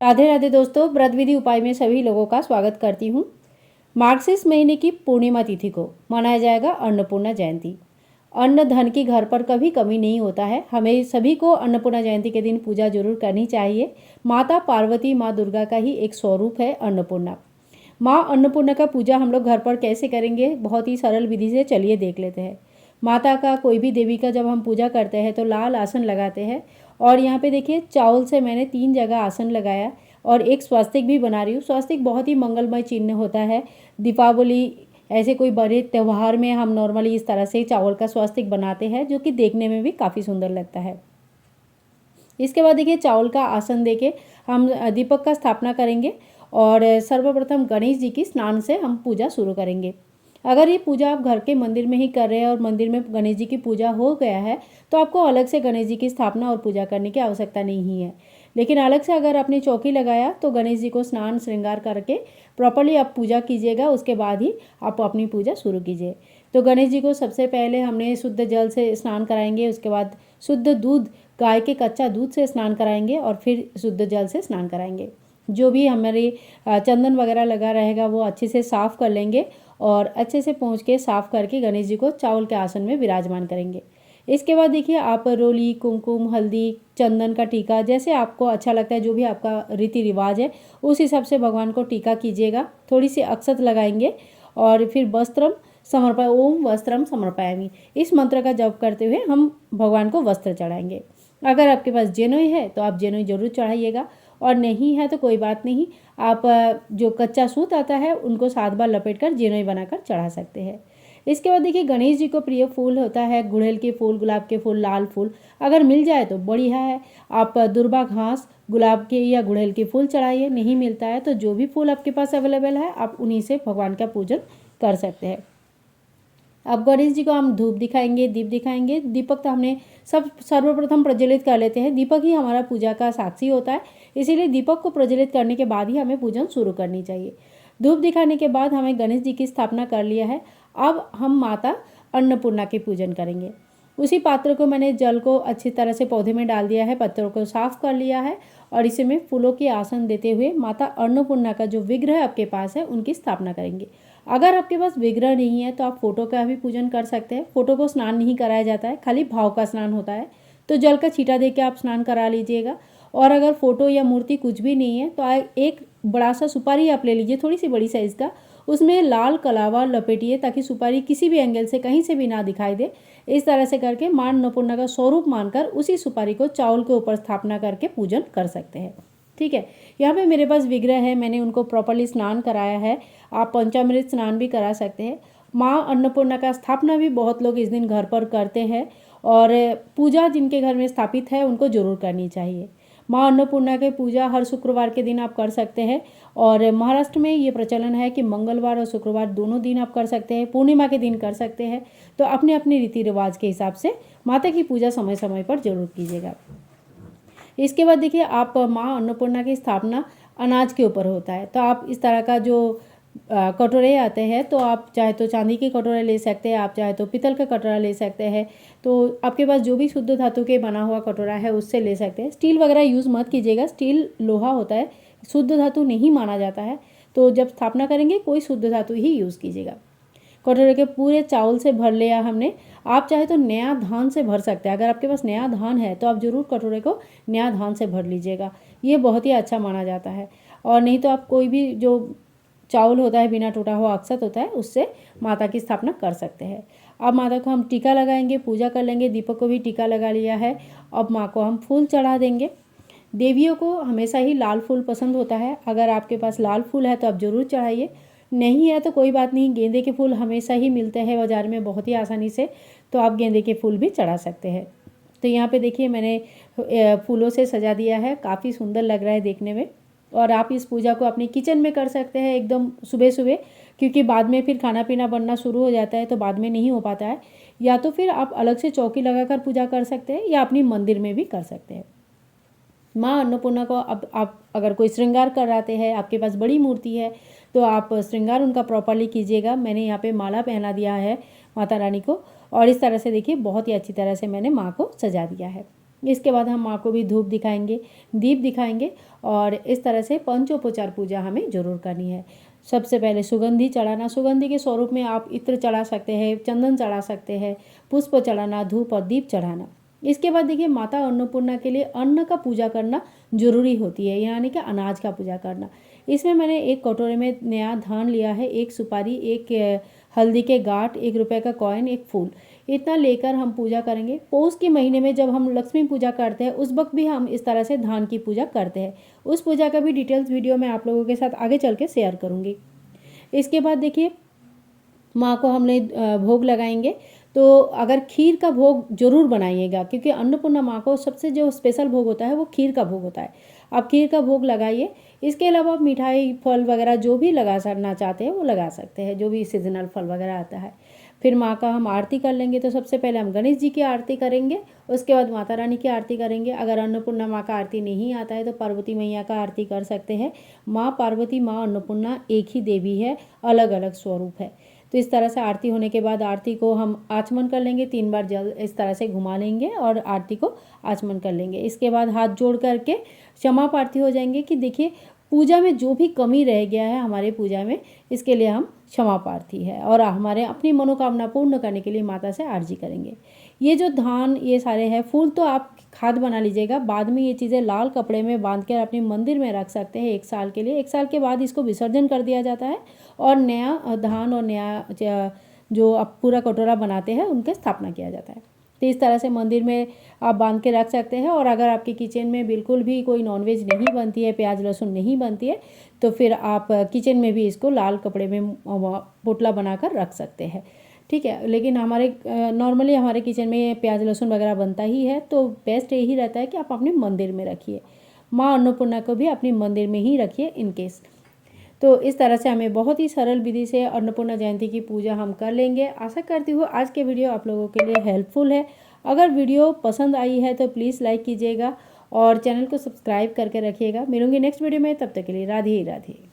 राधे राधे दोस्तों, व्रत विधि उपाय में सभी लोगों का स्वागत करती हूँ। मार्गशीर्ष महीने की पूर्णिमा तिथि को मनाया जाएगा अन्नपूर्णा जयंती। अन्न धन की घर पर कभी कमी नहीं होता है। हमें सभी को अन्नपूर्णा जयंती के दिन पूजा जरूर करनी चाहिए। माता पार्वती, माँ दुर्गा का ही एक स्वरूप है अन्नपूर्णा। माँ अन्नपूर्णा का पूजा हम लोग घर पर कैसे करेंगे, बहुत ही सरल विधि से चलिए देख लेते हैं। माता का, कोई भी देवी का जब हम पूजा करते हैं तो लाल आसन लगाते हैं। और यहाँ पे देखिए, चावल से मैंने 3 जगह आसन लगाया और एक स्वास्तिक भी बना रही हूँ। स्वास्तिक बहुत ही मंगलमय चिन्ह होता है। दीपावली, ऐसे कोई बड़े त्यौहार में हम नॉर्मली इस तरह से चावल का स्वास्तिक बनाते हैं, जो कि देखने में भी काफ़ी सुंदर लगता है। इसके बाद देखिए, चावल का आसन देके हम दीपक का स्थापना करेंगे और सर्वप्रथम गणेश जी की स्नान से हम पूजा शुरू करेंगे। अगर ये पूजा आप घर के मंदिर में ही कर रहे हैं और मंदिर में गणेश जी की पूजा हो गया है तो आपको अलग से गणेश जी की स्थापना और पूजा करने की आवश्यकता नहीं है। लेकिन अलग से अगर आपने चौकी लगाया तो गणेश जी को स्नान श्रृंगार करके प्रॉपर्ली आप पूजा कीजिएगा, उसके बाद ही आप अपनी पूजा शुरू कीजिए। तो गणेश जी को सबसे पहले हमने शुद्ध जल से स्नान कराएंगे, उसके बाद शुद्ध दूध, गाय के कच्चा दूध से स्नान कराएंगे और फिर शुद्ध जल से स्नान कराएंगे। जो भी हमारे चंदन वगैरह लगा रहेगा वो अच्छे से साफ़ कर लेंगे और अच्छे से पोंछ के साफ़ करके गणेश जी को चावल के आसन में विराजमान करेंगे। इसके बाद देखिए, आप रोली, कुमकुम, हल्दी, चंदन का टीका, जैसे आपको अच्छा लगता है, जो भी आपका रीति रिवाज है उस हिसाब से भगवान को टीका कीजिएगा। थोड़ी सी अक्षत लगाएंगे और फिर वस्त्रम समर्पय, ओम वस्त्रम समर्पयामि, इस मंत्र का जप करते हुए हम भगवान को वस्त्र चढ़ाएंगे। अगर आपके पास जेनोई है तो आप जेनोई जरूर चढ़ाइएगा, और नहीं है तो कोई बात नहीं, आप जो कच्चा सूत आता है उनको 7 बार लपेट कर जेनोई बनाकर चढ़ा सकते हैं। इसके बाद देखिए, गणेश जी को प्रिय फूल होता है गुड़हल के फूल, गुलाब के फूल, लाल फूल। अगर मिल जाए तो बढ़िया है, आप दुर्बा घास, गुलाब के या गुड़हल के फूल चढ़ाइए। नहीं मिलता है तो जो भी फूल आपके पास अवेलेबल है आप उन्हीं से भगवान का पूजन कर सकते हैं। अब गणेश जी को हम धूप दिखाएंगे, दीप दिखाएंगे। दीपक तो हमने सर्वप्रथम प्रज्वलित कर लेते हैं। दीपक ही हमारा पूजा का साक्षी होता है, इसीलिए दीपक को प्रज्वलित करने के बाद ही हमें पूजन शुरू करनी चाहिए। धूप दिखाने के बाद हमें गणेश जी की स्थापना कर लिया है। अब हम माता अन्नपूर्णा के पूजन करेंगे। उसी पात्र को मैंने जल को अच्छी तरह से पौधे में डाल दिया है, पत्थरों को साफ कर लिया है और इसे में फूलों के आसन देते हुए माता अन्नपूर्णा का जो विग्रह आपके पास है उनकी स्थापना करेंगे। अगर आपके पास विग्रह नहीं है तो आप फोटो का भी पूजन कर सकते हैं। फोटो को स्नान नहीं कराया जाता है, खाली भाव का स्नान होता है, तो जल का छींटा दे के आप स्नान करा लीजिएगा। और अगर फोटो या मूर्ति कुछ भी नहीं है तो एक बड़ा सा सुपारी आप ले लीजिए, थोड़ी सी बड़ी साइज़ का, उसमें लाल कलावा लपेटिए ताकि सुपारी किसी भी एंगल से कहीं से भी ना दिखाई दे। इस तरह से करके मां अन्नपूर्णा का स्वरूप मानकर उसी सुपारी को चावल के ऊपर स्थापना करके पूजन कर सकते हैं। ठीक है, यहाँ पे मेरे पास विग्रह है, मैंने उनको प्रॉपर्ली स्नान कराया है। आप पंचामृत स्नान भी करा सकते हैं। माँ अन्नपूर्णा का स्थापना भी बहुत लोग इस दिन घर पर करते हैं और पूजा जिनके घर में स्थापित है उनको जरूर करनी चाहिए। माँ अन्नपूर्णा की पूजा हर शुक्रवार के दिन आप कर सकते हैं और महाराष्ट्र में ये प्रचलन है कि मंगलवार और शुक्रवार दोनों दिन आप कर सकते हैं, पूर्णिमा के दिन कर सकते हैं। तो अपने अपने रीति रिवाज के हिसाब से माता की पूजा समय समय पर जरूर कीजिएगा। इसके बाद देखिए, आप माँ अन्नपूर्णा की स्थापना अनाज के ऊपर होता है, तो आप इस तरह का जो कटोरे आते हैं तो आप चाहे तो चांदी के कटोरे ले सकते हैं, आप चाहे तो पीतल का कटोरा ले सकते हैं। तो आपके पास जो भी शुद्ध धातु के बना हुआ कटोरा है उससे ले सकते हैं। स्टील वगैरह यूज़ मत कीजिएगा, स्टील लोहा होता है, शुद्ध धातु नहीं माना जाता है। तो जब स्थापना करेंगे कोई शुद्ध धातु ही यूज़ कीजिएगा। कटोरे के पूरे चावल से भर लिया हमने। आप चाहे तो नया धान से भर सकते हैं, अगर आपके पास नया धान है तो आप ज़रूर कटोरे को नया धान से भर लीजिएगा, ये बहुत ही अच्छा माना जाता है। और नहीं तो आप कोई भी जो चावल होता है बिना टूटा हुआ अक्षत होता है उससे माता की स्थापना कर सकते हैं। अब माता को हम टीका लगाएंगे, पूजा कर लेंगे। दीपक को भी टीका लगा लिया है। अब माँ को हम फूल चढ़ा देंगे। देवियों को हमेशा ही लाल फूल पसंद होता है, अगर आपके पास लाल फूल है तो आप ज़रूर चढ़ाइए, नहीं है तो कोई बात नहीं, गेंदे के फूल हमेशा ही मिलते हैं बाज़ार में बहुत ही आसानी से, तो आप गेंदे के फूल भी चढ़ा सकते हैं। तो यहाँ पे देखिए, मैंने फूलों से सजा दिया है, काफ़ी सुंदर लग रहा है देखने में। और आप इस पूजा को अपने किचन में कर सकते हैं एकदम सुबह सुबह, क्योंकि बाद में फिर खाना पीना बनना शुरू हो जाता है तो बाद में नहीं हो पाता है। या तो फिर आप अलग से चौकी लगाकर पूजा कर सकते हैं या अपनी मंदिर में भी कर सकते हैं। माँ अन्नपूर्णा को अब आप अगर कोई श्रृंगार कराते हैं, आपके पास बड़ी मूर्ति है तो आप श्रृंगार उनका प्रॉपरली कीजिएगा। मैंने यहाँ पे माला पहना दिया है माता रानी को और इस तरह से देखिए बहुत ही अच्छी तरह से मैंने माँ को सजा दिया है। इसके बाद हम माँ को भी धूप दिखाएंगे, दीप दिखाएंगे और इस तरह से पंचोपचार पूजा हमें जरूर करनी है। सबसे पहले सुगंधी चढ़ाना, सुगंधी के स्वरूप में आप इत्र चढ़ा सकते हैं, चंदन चढ़ा सकते हैं, पुष्प चढ़ाना, धूप और दीप चढ़ाना। इसके बाद देखिए माता अन्नपूर्णा के लिए अन्न का पूजा करना जरूरी होती है, यानी कि अनाज का पूजा करना। इसमें मैंने एक कटोरे में नया धान लिया है, एक सुपारी, एक हल्दी के गांठ, 1 रुपये का कॉइन, एक फूल, इतना लेकर हम पूजा करेंगे। पौष के महीने में जब हम लक्ष्मी पूजा करते हैं उस वक्त भी हम इस तरह से धान की पूजा करते हैं। उस पूजा का भी डिटेल्स वीडियो मैं आप लोगों के साथ आगे चल के शेयर करूँगी। इसके बाद देखिए माँ को हमने भोग लगाएंगे, तो अगर खीर का भोग जरूर बनाइएगा, क्योंकि अन्नपूर्णा माँ को सबसे जो स्पेशल भोग होता है वो खीर का भोग होता है। आप खीर का भोग लगाइए। इसके अलावा आप मिठाई, फल वगैरह जो भी लगा सकना चाहते हैं वो लगा सकते हैं, जो भी सीजनल फल वगैरह आता है। फिर माँ का हम आरती कर लेंगे। तो सबसे पहले हम गणेश जी की आरती करेंगे, उसके बाद माता रानी की आरती करेंगे। अगर अन्नपूर्णा माँ का आरती नहीं आता है तो पार्वती मैया का आरती कर सकते हैं। माँ पार्वती, माँ अन्नपूर्णा एक ही देवी है, अलग अलग स्वरूप है। तो इस तरह से आरती होने के बाद आरती को हम आचमन कर लेंगे, 3 बार जल इस तरह से घुमा लेंगे और आरती को आचमन कर लेंगे। इसके बाद हाथ जोड़ करके क्षमा प्रार्थी हो जाएंगे कि देखिए पूजा में जो भी कमी रह गया है हमारे पूजा में, इसके लिए हम क्षमा प्रार्थी है और हमारे अपनी मनोकामना पूर्ण करने के लिए माता से आरजी करेंगे। ये जो धान ये सारे हैं, फूल तो आप खाद बना लीजिएगा, बाद में ये चीज़ें लाल कपड़े में बांध कर अपने मंदिर में रख सकते हैं 1 साल के लिए। 1 साल के बाद इसको विसर्जन कर दिया जाता है और नया धान और नया जो आप पूरा कटोरा बनाते हैं उनकी स्थापना किया जाता है। तो इस तरह से मंदिर में आप बांध के रख सकते हैं। और अगर आपके किचन में बिल्कुल भी कोई नॉनवेज नहीं बनती है, प्याज लहसुन नहीं बनती है, तो फिर आप किचन में भी इसको लाल कपड़े में पोटला बनाकर रख सकते हैं, ठीक है। लेकिन हमारे नॉर्मली हमारे किचन में प्याज लहसुन वगैरह बनता ही है, तो बेस्ट यही रहता है कि आप अपने मंदिर में रखिए। माँ अन्नपूर्णा को भी अपने मंदिर में ही रखिए इन केस। तो इस तरह से हमें बहुत ही सरल विधि से अन्नपूर्णा जयंती की पूजा हम कर लेंगे। आशा करती हूँ आज के वीडियो आप लोगों के लिए हेल्पफुल है। अगर वीडियो पसंद आई है तो प्लीज़ लाइक कीजिएगा और चैनल को सब्सक्राइब करके रखिएगा। मिलूंगी नेक्स्ट वीडियो में, तब तक के लिए राधे राधे।